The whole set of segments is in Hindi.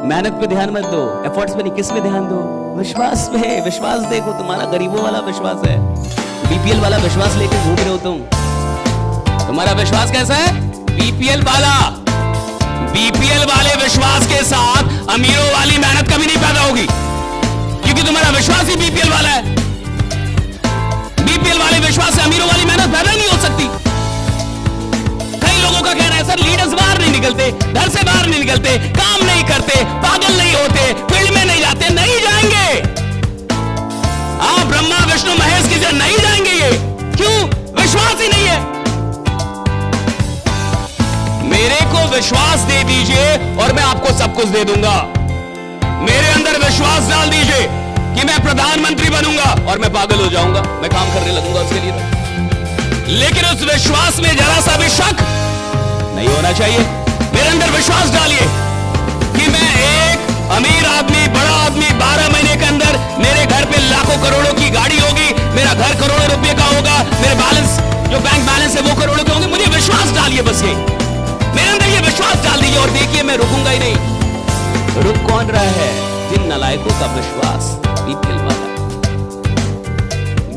मेहनत पे ध्यान मत दो, एफर्ट्स पे नहीं, किस में ध्यान दो? विश्वास पे। विश्वास देखो, तुम्हारा गरीबों वाला विश्वास है, बीपीएल वाला विश्वास लेके घूम रहे हो तुम। तुम्हारा विश्वास कैसा है? बीपीएल वाला। बीपीएल वाले विश्वास के साथ अमीरों वाली मेहनत कभी नहीं पैदा होगी, क्योंकि तुम्हारा विश्वास ही बीपीएल वाला है। बीपीएल वाले विश्वास से अमीरों वाली मेहनत पैदा नहीं हो सकती। कई लोगों का कहना है सर लीडर्स बाहर नहीं निकलते, घर से बाहर नहीं निकलते, काम नहीं करते, पागल नहीं होते, फील्ड में नहीं जाते। नहीं जाएंगे आप, ब्रह्मा विष्णु महेश की जगह नहीं जाएंगे ये। क्यों? विश्वास ही नहीं है। मेरे को विश्वास दे दीजिए और मैं आपको सब कुछ दे दूंगा। मेरे अंदर विश्वास डाल दीजिए कि मैं प्रधानमंत्री बनूंगा और मैं पागल हो जाऊंगा, मैं काम करने लगूंगा उसके लिए। लेकिन उस विश्वास में जरा सा भी शक नहीं होना चाहिए। मेरे अंदर विश्वास डालिए कि मैं एक अमीर आदमी, बड़ा आदमी, 12 महीने के अंदर मेरे घर पे लाखों करोड़ों की गाड़ी होगी, मेरा घर करोड़ों रुपए का होगा, मेरे बैलेंस जो बैंक बैलेंस है वो करोड़ों के होंगे। मुझे विश्वास डालिए, बस ये मेरे अंदर ये विश्वास डाल दीजिए और देखिए मैं रुकूंगा ही नहीं। रुक कौन रहा है? जिन नालायकों का विश्वास बीपीएल वाला।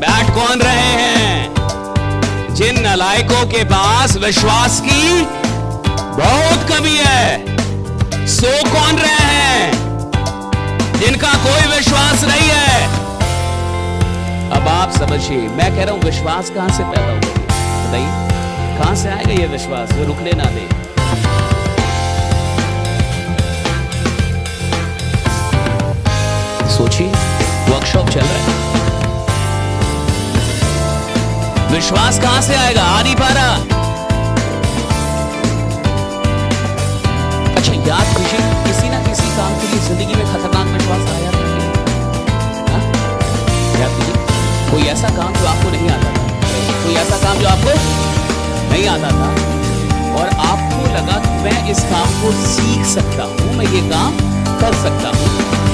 बैठ कौन रहे हैं? जिन नालायकों के पास विश्वास की बहुत कमी है। सो कौन रहे हैं? जिनका कोई विश्वास नहीं है। अब आप समझिए, मैं कह रहा हूं विश्वास कहां से पैदा होगा? बताइए कहां से आएगा ये विश्वास जो रुकने ना दे? सोचिए, वर्कशॉप चल रहा है, विश्वास कहां से आएगा? आ नहीं पा रहा। अच्छा याद कीजिए, किसी ना किसी काम के लिए जिंदगी में खतरनाक विश्वास आया था? याद कीजिए, कोई ऐसा काम जो आपको नहीं आता था, कोई ऐसा काम जो आपको नहीं आता था और आपको लगा कि मैं इस काम को सीख सकता हूं, मैं ये काम कर सकता हूं,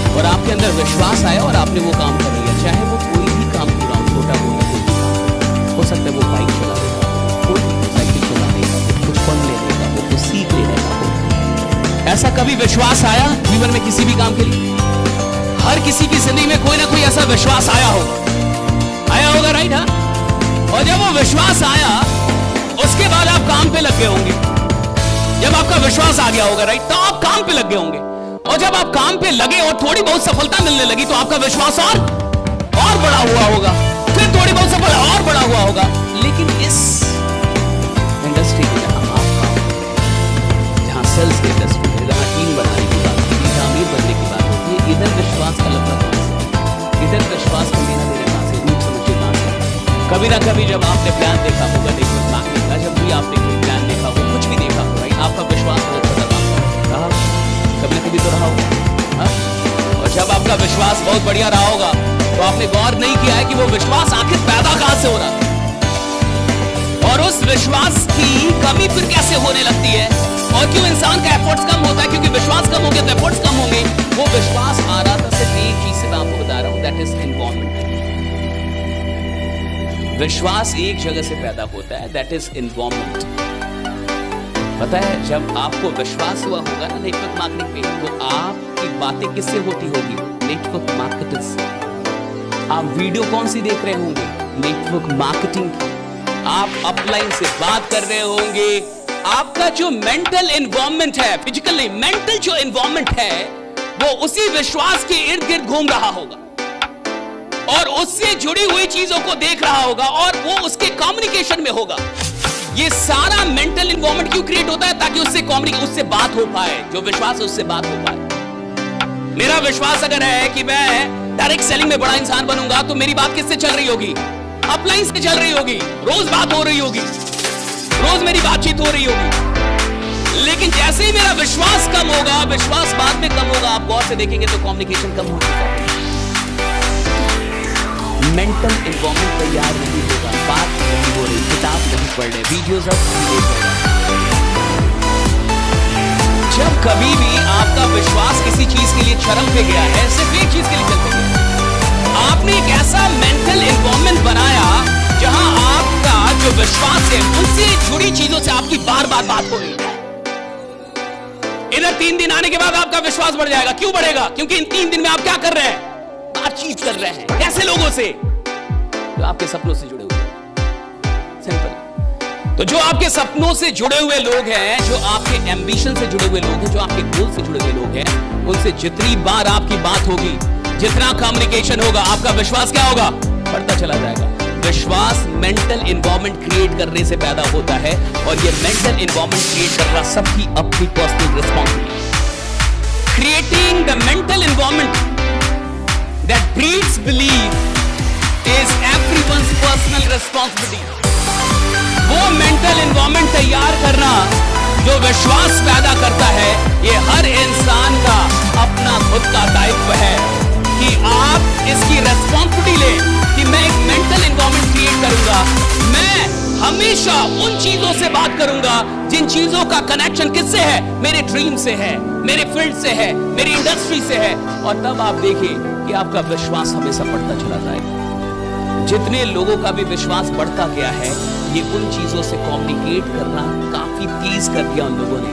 और आपके अंदर विश्वास आया और आपने वो काम कर लिया। चाहे वो कोई भी काम पूरा हो, छोटा मोटा कोई भी काम हो सकता है, वो बाइक चला लेगा, कोई साइकिल चला लेगा, कुछ पढ़ लेगा, वो कुछ सीख लेगा। ऐसा कभी विश्वास आया जीवन में किसी भी काम के लिए? हर किसी की जिंदगी में कोई ना कोई ऐसा विश्वास आया होगा, राइट? हाँ। और जब वो विश्वास आया उसके बाद आप काम पे लग गए होंगे। जब आपका विश्वास आ गया होगा, राइट, तो आप काम पे लग गए होंगे। और जब आप काम पे लगे और थोड़ी बहुत सफलता मिलने लगी तो आपका विश्वास और बड़ा हुआ होगा, फिर थोड़ी बहुत सफलता और बड़ा हुआ होगा। लेकिन इस इंडस्ट्री में जहां सेल्स की इंडस्ट्री में, जहां टीम बनाने की बात होती है, जहां अमीर बनने की बात होती है, इधर विश्वास का लफड़ा कहां से? इधर विश्वास का लेना देना कहां से? रूप समझिए कहां से? कभी ना कभी जब आपने प्लान देखा होगा नेटवर्क मार्केटिंग का, जब भी आपने कोई प्लान देखा हो, कुछ भी देखा हो, राइट, आपका विश्वास बहुत खतरनाक रहा, कभी ना कभी तो रहा होगा। और जब आपका विश्वास बहुत बढ़िया रहा होगा तो आपने गौर नहीं किया है कि वो विश्वास आखिर पैदा कहां से हो रहा है, और उस विश्वास की कमी फिर कैसे होने लगती है, और क्यों इंसान का एफर्ट्स कम होता है? क्योंकि विश्वास कम हो गया तो एफर्ट्स कम होंगे। वो विश्वास आ रहा था सिर्फ एक चीज से, मैं आपको बता रहा हूं, दैट इज एनवायरनमेंट। विश्वास एक जगह से पैदा होता है, दैट इज एनवायरनमेंट। पता है, जब आपको विश्वास हुआ होगा ना नेटवर्क मार्केटिंग पे, तो आपकी बातें किससे होती होगी? नेटवर्क मार्केटिंग से। आप वीडियो कौन सी देख रहे होंगे? नेटवर्क मार्केटिंग की। आप अपलाइन से बात कर रहे होंगे। आपका जो मेंटल एनवायरनमेंट है, फिजिकल नहीं, मेंटल जो एनवायरनमेंट है, वो उसी विश्वास के इर्द गिर्द घूम रहा होगा और उससे जुड़ी हुई चीजों को देख रहा होगा और वो उसके कम्युनिकेशन में होगा। ये सारा मेंटल एनवायरनमेंट क्यों क्रिएट होता है? ताकि उससे बात हो पाए, जो विश्वास है उससे बात हो पाए। मेरा विश्वास अगर है कि मैं डायरेक्ट सेलिंग में बड़ा इंसान बनूंगा, तो मेरी बात किससे चल रही होगी? अपलाइन से चल रही होगी, रोज बात हो रही होगी, रोज मेरी बातचीत हो रही होगी। लेकिन जैसे ही मेरा विश्वास कम होगा, विश्वास बाद में कम होगा, आप गौर से देखेंगे तो कम्युनिकेशन कम हो चुका है। मेंटल एनवायरनमेंट तैयार नहीं होगा, बात नहीं हो रही, किताब नहीं पढ़ रहे, वीडियोस अब नहीं देख रहे। जब कभी भी आपका विश्वास किसी चीज के लिए चरम पे गया है, सिर्फ एक चीज के लिए चलते गया, आपने एक ऐसा मेंटल एनवायरनमेंट बनाया जहां आपका जो विश्वास है, उससे जुड़ी चीजों से आपकी बार बार बात हो रही है। इधर 3 दिन आने के बाद आपका विश्वास बढ़ जाएगा। क्यों बढ़ेगा? क्योंकि इन 3 दिन में आप क्या कर रहे हैं? बातचीत कर रहे हैं। कैसे लोगों से? जो आपके सपनों से जुड़े हुए। सिंपल। तो जो आपके सपनों से जुड़े हुए लोग हैं, जो आपके एम्बिशन से जुड़े हुए लोग हैं, जो आपके गोल से जुड़े हुए लोग हैं, उनसे जितनी बार आपकी बात होगी, जितना कम्युनिकेशन होगा, आपका विश्वास क्या होगा? बढ़ता चला जाएगा। विश्वास मेंटल एनवायरनमेंट क्रिएट करने से पैदा होता है, और ये मेंटल एनवायरनमेंट क्रिएट करना सबकी अपनी personal responsibility. Creating the mental environment that breeds believe is everyone's personal responsibility. वो मेंटल एनवायरनमेंट तैयार करना जो विश्वास पैदा करता है, ये हर इंसान का अपना खुद का दायित्व है कि आप इसकी रिस्पांसिबिलिटी लें कि मैं एक मेंटल एनवायरनमेंट क्रिएट करूंगा। मैं हमेशा उन चीजों से बात करूंगा जिन चीजों का कनेक्शन किससे है? मेरे ड्रीम से है, मेरे फील्ड से है, मेरी इंडस्ट्री से है। और तब आप देखिए कि आपका विश्वास हमेशा बढ़ता चला जाएगा। जितने लोगों का भी विश्वास बढ़ता गया है, ये उन चीजों से कम्युनिकेट करना काफी तेज कर दिया उन लोगों ने।